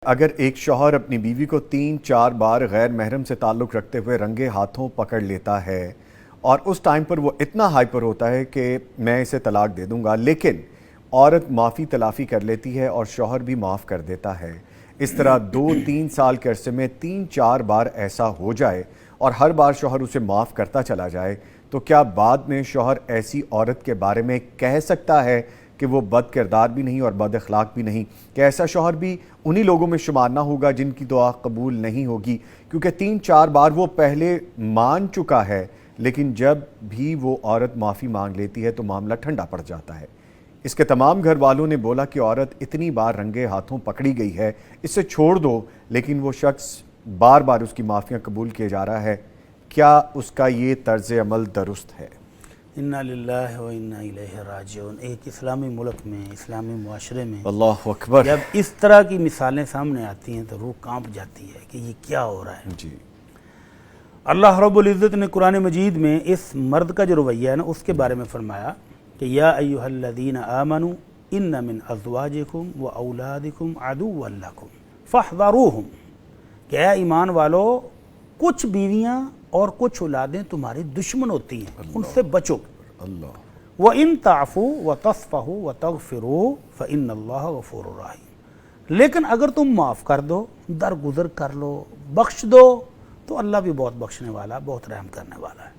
اگر ایک شوہر اپنی بیوی کو 3-4 بار غیر محرم سے تعلق رکھتے ہوئے رنگے ہاتھوں پکڑ لیتا ہے اور اس ٹائم پر وہ اتنا ہائپر ہوتا ہے کہ میں اسے طلاق دے دوں گا، لیکن عورت معافی تلافی کر لیتی ہے اور شوہر بھی معاف کر دیتا ہے، اس طرح 2-3 سال کے عرصے میں 3-4 بار ایسا ہو جائے اور ہر بار شوہر اسے معاف کرتا چلا جائے، تو کیا بعد میں شوہر ایسی عورت کے بارے میں کہہ سکتا ہے کہ وہ بد کردار بھی نہیں اور بد اخلاق بھی نہیں؟ کہ ایسا شوہر بھی انہی لوگوں میں شمار نہ ہوگا جن کی دعا قبول نہیں ہوگی؟ کیونکہ 3-4 بار وہ پہلے مان چکا ہے، لیکن جب بھی وہ عورت معافی مانگ لیتی ہے تو معاملہ ٹھنڈا پڑ جاتا ہے۔ اس کے تمام گھر والوں نے بولا کہ عورت اتنی بار رنگے ہاتھوں پکڑی گئی ہے، اسے چھوڑ دو، لیکن وہ شخص بار بار اس کی معافیاں قبول کیے جا رہا ہے۔ کیا اس کا یہ طرز عمل درست ہے؟ انا للہ و انا الیہ راجعون۔ ایک اسلامی ملک میں، اسلامی معاشرے میں اللہ اکبر، جب اس طرح کی مثالیں سامنے آتی ہیں تو روح کانپ جاتی ہے کہ یہ کیا ہو رہا ہے۔ جی، اللہ رب العزت نے قرآن مجید میں اس مرد کا جو رویہ ہے نا اس کے بارے میں فرمایا کہ یا ایھا الذین آمنوا ان من ازواجکم و اولادکم عدوا لکم فاحذروہم، کہ اے ایمان والو، کچھ بیویاں اور کچھ اولادیں تمہاری دشمن ہوتی ہیں، ان سے بچو۔ اللہ، وَإِن تَعْفُوا وَتَصْفَحُوا وَتَغْفِرُوا فَإِنَّ اللَّهَ غَفُورٌ رَحِيمٌ، لیکن اگر تم معاف کر دو، درگزر کر لو، بخش دو، تو اللہ بھی بہت بخشنے والا، بہت رحم کرنے والا ہے۔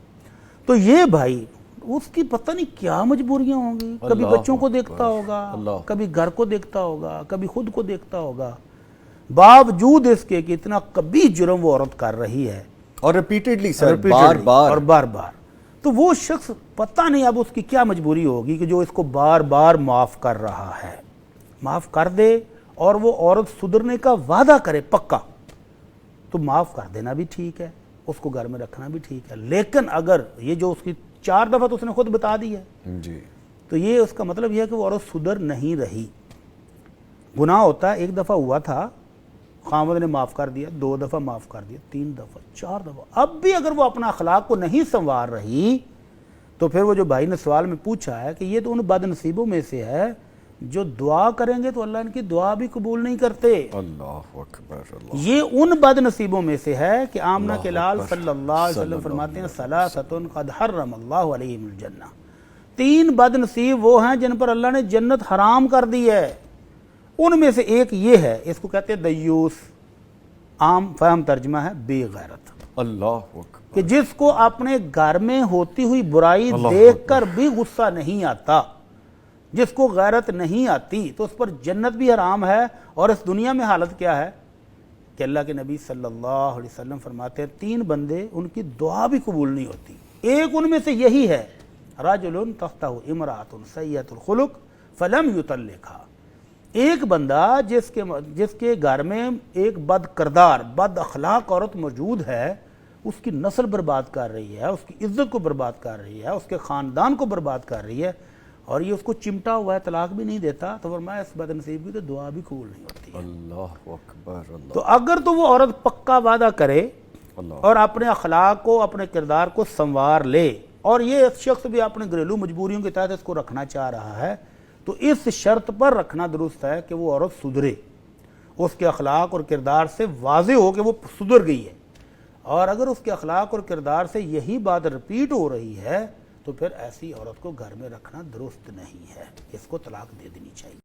تو یہ بھائی اس کی پتہ نہیں کیا مجبوریاں ہوں گی، کبھی بچوں کو دیکھتا ہوگا، کبھی گھر کو دیکھتا ہوگا، کبھی خود کو دیکھتا ہوگا، باوجود اس کے کہ اتنا کبھی جرم وہ عورت کر رہی ہے اور ریپیٹڈلی سر، بار بار، تو وہ شخص پتہ نہیں اب اس کی کیا مجبوری ہوگی کہ جو اس کو بار بار معاف کر رہا ہے۔ معاف کر دے اور وہ عورت سدھرنے کا وعدہ کرے پکا، تو معاف کر دینا بھی ٹھیک ہے، اس کو گھر میں رکھنا بھی ٹھیک ہے، لیکن اگر یہ جو اس کی 4 دفعہ تو اس نے خود بتا دی ہے، جی، تو یہ اس کا مطلب یہ ہے کہ وہ عورت سدھر نہیں رہی۔ گناہ ہوتا ہے، 1 دفعہ ہوا تھا، خاوند نے معاف کر دیا، 2 دفعہ معاف کر دیا، 3 دفعہ، 4 دفعہ، اب بھی اگر وہ اپنا اخلاق کو نہیں سنوار رہی، تو پھر وہ جو بھائی نے سوال میں پوچھا ہے کہ یہ تو ان بد نصیبوں میں سے ہے جو دعا کریں گے تو اللہ ان کی دعا بھی قبول نہیں کرتے۔ اللہ اکبر، اللہ، یہ ان بد نصیبوں میں سے ہے کہ آمنہ کے لال صلی اللہ علیہ وسلم فرماتے ہیں ثلاثۃ قد حرم اللہ علیہم الجنہ، 3 بد نصیب وہ ہیں جن پر اللہ نے جنت حرام کر دی ہے۔ ان میں سے ایک یہ ہے، اس کو کہتے ہیں دیوس، عام فہم ترجمہ ہے بے غیرت، اللہ اکبر، کہ جس کو اپنے گھر میں ہوتی ہوئی برائی دیکھ کر بھی غصہ نہیں آتا، جس کو غیرت نہیں آتی، تو اس پر جنت بھی حرام ہے۔ اور اس دنیا میں حالت کیا ہے کہ اللہ کے نبی صلی اللہ علیہ وسلم فرماتے ہیں 3 بندے ان کی دعا بھی قبول نہیں ہوتی۔ ایک ان میں سے یہی ہے، رجل تحتہ امرأۃ سیئۃ الخلق فلم یطلقھا، ایک بندہ جس کے گھر میں ایک بد کردار، بد اخلاق عورت موجود ہے، اس کی نسل برباد کر رہی ہے، اس کی عزت کو برباد کر رہی ہے، اس کے خاندان کو برباد کر رہی ہے، اور یہ اس کو چمٹا ہوا ہے، طلاق بھی نہیں دیتا، تو فرمایا اس بد نصیب کی تو دعا بھی قبول نہیں ہوتی ہے۔ اللہ اکبر، اللہ، تو اگر تو وہ عورت پکا وعدہ کرے اور اپنے اخلاق کو، اپنے کردار کو سنوار لے، اور یہ شخص بھی اپنے گھریلو مجبوریوں کے تحت اس کو رکھنا چاہ رہا ہے، تو اس شرط پر رکھنا درست ہے کہ وہ عورت سدھرے، اس کے اخلاق اور کردار سے واضح ہو کہ وہ سدھر گئی ہے۔ اور اگر اس کے اخلاق اور کردار سے یہی بات رپیٹ ہو رہی ہے تو پھر ایسی عورت کو گھر میں رکھنا درست نہیں ہے، اس کو طلاق دے دینی چاہیے۔